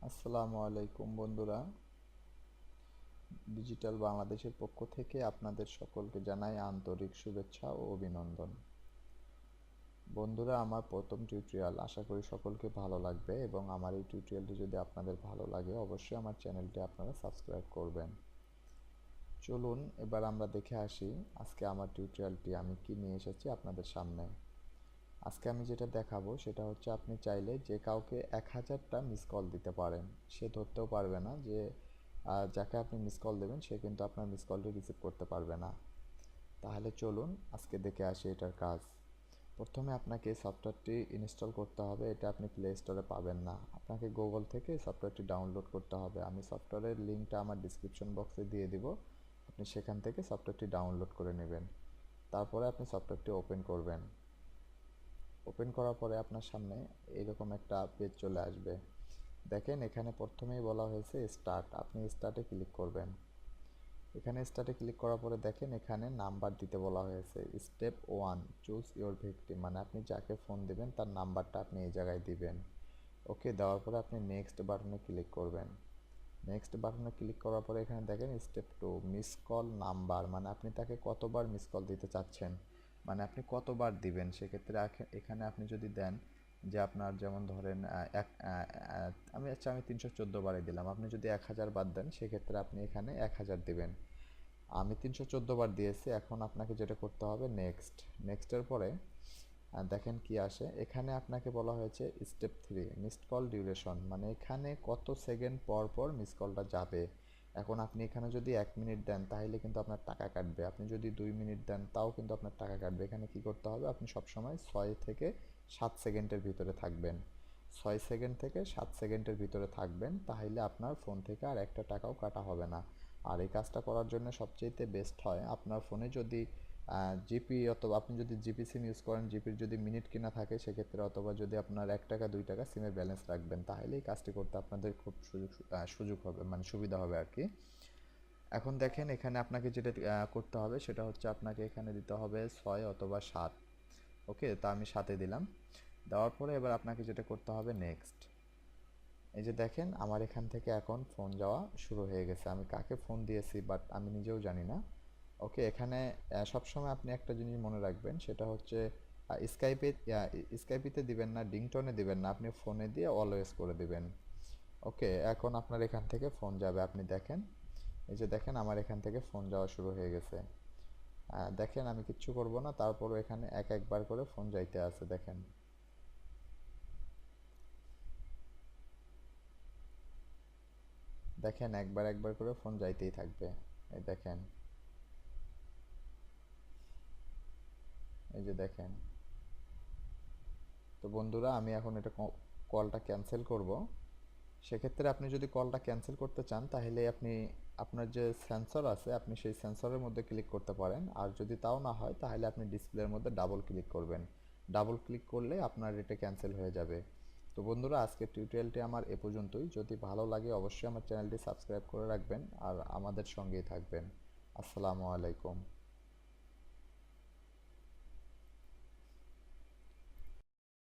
আসসালামু আলাইকুম বন্ধুরা, ডিজিটাল বাংলাদেশের পক্ষ থেকে আপনাদের সকলকে জানাই আন্তরিক শুভেচ্ছা ও অভিনন্দন। বন্ধুরা, আমার প্রথম টিউটোরিয়াল, আশা করি সকলকে ভালো লাগবে এবং আমার এই টিউটোরিয়ালটি যদি আপনাদের ভালো লাগে অবশ্যই আমার চ্যানেলটি আপনারা সাবস্ক্রাইব করবেন। চলুন এবার আমরা দেখে আসি আজকে আমার টিউটোরিয়ালটি আমি কি নিয়ে এসেছি আপনাদের সামনে। আজকে আমি যেটা দেখাবো সেটা হচ্ছে আপনি চাইলে যে কাউকে 1000টা মিস কল দিতে পারেন। সে ধরতেও পারবে না যে যাকে আপনি মিস কল দেবেন সে কিন্তু আপনার মিস কলটি রিসিভ করতে পারবে না। তাহলে চলুন আজকে দেখে আসি এটার কাজ। প্রথমে আপনাকে এই সফটওয়্যারটি ইনস্টল করতে হবে। এটা আপনি প্লে স্টোরে পাবেন না, আপনাকে গুগল থেকে সফটওয়্যারটি ডাউনলোড করতে হবে। আমি সফটওয়্যারের লিঙ্কটা আমার ডিসক্রিপশন বক্সে দিয়ে দিব, আপনি সেখান থেকে সফটওয়্যারটি ডাউনলোড করে নেবেন। তারপরে আপনি সফটওয়্যারটি ওপেন করবেন। ওপেন করার পরে আপনার সামনে এরকম একটা পেজ চলে আসবে। দেখেন এখানে প্রথমেই বলা হয়েছে স্টার্ট, আপনি স্টার্টে ক্লিক করবেন। এখানে স্টার্টে ক্লিক করার পরে দেখেন এখানে নাম্বার দিতে বলা হয়েছে। স্টেপ 1, চুজ ইওর ভিকটিম, মানে আপনি যাকে ফোন দিবেন তার নাম্বারটা আপনি এই জায়গায় দিবেন। ওকে, দেওয়ার পরে আপনি নেক্সট বাটনে ক্লিক করবেন। নেক্সট বাটনে ক্লিক করার পরে এখানে দেখেন স্টেপ 2, মিস কল নাম্বার, মানে আপনি তাকে কতবার মিস কল দিতে চাচ্ছেন, মানে আপনি কতবার দিবেন। সেক্ষেত্রে এখানে আপনি যদি দেন যে আপনার যেমন ধরেন আমি 314 বারে দিলাম, আপনি যদি 1000 বার দেন সেক্ষেত্রে আপনি এখানে 1000 দিবেন। আমি 314 বার দিয়েছি, এখন আপনাকে যেটা করতে হবে নেক্সট। নেক্সটের পরে দেখেন কি আসে, এখানে আপনাকে বলা হয়েছে স্টেপ 3, মিসড কল ডিউরেশন, মানে এখানে কত সেকেন্ড পর পর মিস কলটা যাবে। এখন আপনি এখানে যদি 1 মিনিট দেন তাহলে কিন্তু আপনার টাকা কাটবে, আপনি যদি 2 মিনিট দেন তাও কিন্তু আপনার টাকা কাটবে। এখানে কি করতে হবে, আপনি সবসময় 6 থেকে 7 সেকেন্ডের ভিতরে থাকবেন। 6 সেকেন্ড থেকে 7 সেকেন্ডের ভিতরে থাকবেন, তাহলে আপনার ফোন থেকে আর একটা টাকাও কাটা হবে না। আর এই কাজটা করার জন্য সবচেয়ে বেস্ট হয় আপনার ফোনে যদি জিপি, অথবা আপনি যদি জিপি সিম ইউজ করেন, জিপির যদি মিনিট কিনা থাকে সেক্ষেত্রে, অথবা যদি আপনার 1 টাকা 2 টাকা সিমের ব্যালেন্স রাখবেন, তাহলে এই কাজটি করতে আপনাদের খুব সুযোগ হবে, মানে সুবিধা হবে আর কি। এখন দেখেন এখানে আপনাকে যেটা করতে হবে সেটা হচ্ছে আপনাকে এখানে দিতে হবে 6 অথবা 7। ওকে, তা আমি 7-এ দিলাম। দেওয়ার পরে এবার আপনাকে যেটা করতে হবে নেক্সট। এই যে দেখেন আমার এখান থেকে এখন ফোন যাওয়া শুরু হয়ে গেছে। আমি কাকে ফোন দিয়েছি বাট আমি নিজেও জানি না। ওকে, এখানে সবসময় আপনি একটা জিনিস মনে রাখবেন, সেটা হচ্ছে স্কাইপে স্কাইপিতে দিবেন না, ডিংটনে দিবেন না, আপনি ফোনে দিয়ে অলওয়েজ করে দিবেন। ওকে, এখন আপনার এখান থেকে ফোন যাবে, আপনি দেখেন। এই যে দেখেন আমার এখান থেকে ফোন যাওয়া শুরু হয়ে গেছে। দেখেন আমি কিচ্ছু করব না, তারপরও এখানে একবার করে ফোন যাইতে আছে। দেখেন দেখেন একবার একবার করে ফোন যাইতেই থাকবে। এই দেখেন, এই যে দেখেন। তো বন্ধুরা, আমি এখন এটা কলটা ক্যান্সেল করব। সেক্ষেত্রে আপনি যদি কলটা ক্যান্সেল করতে চান তাহলে আপনি আপনার যে সেন্সর আছে আপনি সেই সেন্সরের মধ্যে ক্লিক করতে পারেন, আর যদি তাও না হয় তাহলে আপনি ডিসপ্লের মধ্যে ডাবল ক্লিক করবেন। ডাবল ক্লিক করলে আপনার এটা ক্যান্সেল হয়ে যাবে। তো বন্ধুরা, আজকের টিউটোরিয়ালটি আমার এ পর্যন্তই। যদি ভালো লাগে অবশ্যই আমার চ্যানেলটি সাবস্ক্রাইব করে রাখবেন আর আমাদের সঙ্গেই থাকবেন। আসসালামু আলাইকুম।